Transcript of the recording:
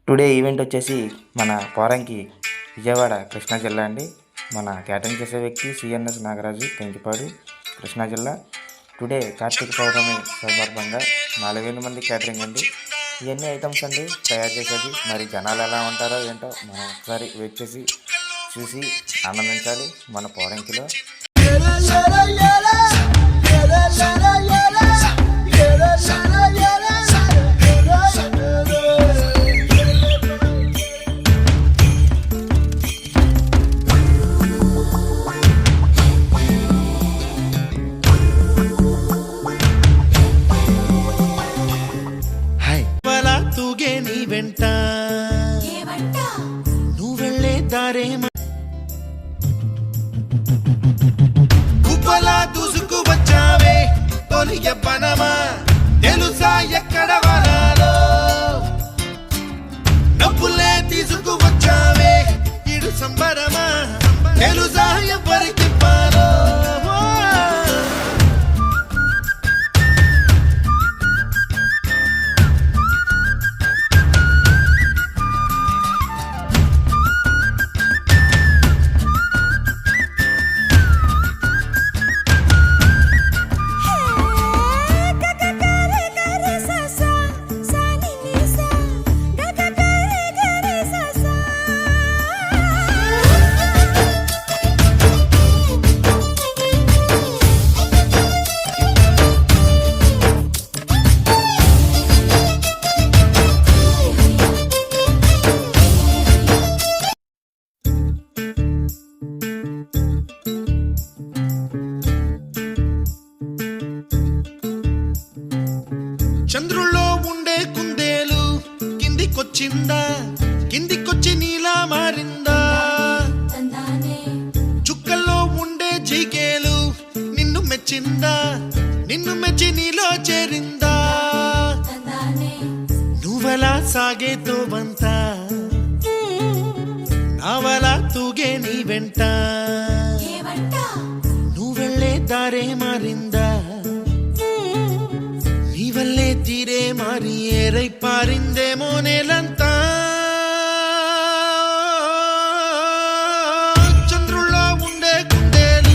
Today event వచ్చేసి మన పోరంకి విజయవాడ కృష్ణా జిల్లా అండి. మన క్యాటరింగ్ చేసే వ్యక్తి సిఎన్ఎస్ నాగరాజు పెంకిపాడు కృష్ణా జిల్లా. టుడే కార్తీక పౌర్ణమి సందర్భంగా 4000 మంది క్యాటరింగ్ అండి. ఇవన్నీ ఐటమ్స్ అండి తయారు చేసేది. మరి జనాలు ఎలా ఉంటారో ఏంటో మనం ఒకసారి వెయిట్ చేసి చూసి ఆనందించాలి మన పోరంకిలో. వెంట నువ్వెళ్ళే దారే కుప్పలా దూసుకు వచ్చావే తొలి ఎవ్వనమా, తెలుసా ఎక్కడ వనాలో డబ్బులే తీసుకు వచ్చావే ఇడు సంబరమా, తెలుసా ఎవరికి పాలో. చంద్రుల్లో ఉండే కుందేలు కిందికొచ్చిందా, కిందికొచ్చి నీలా మారిందా, చుక్కల్లో ఉండే జీకేలు నిన్ను మెచ్చిందా, నిన్ను మెచ్చి నీలో చేరిందా, నువ్వలా సాగేతో బంత నావలా తూగే నీ వెంట, నువ్వెళ్ళే దారే మారిందా, నీవల్లే తీరే మారి ఏరై పారిందేమో నేలంతా.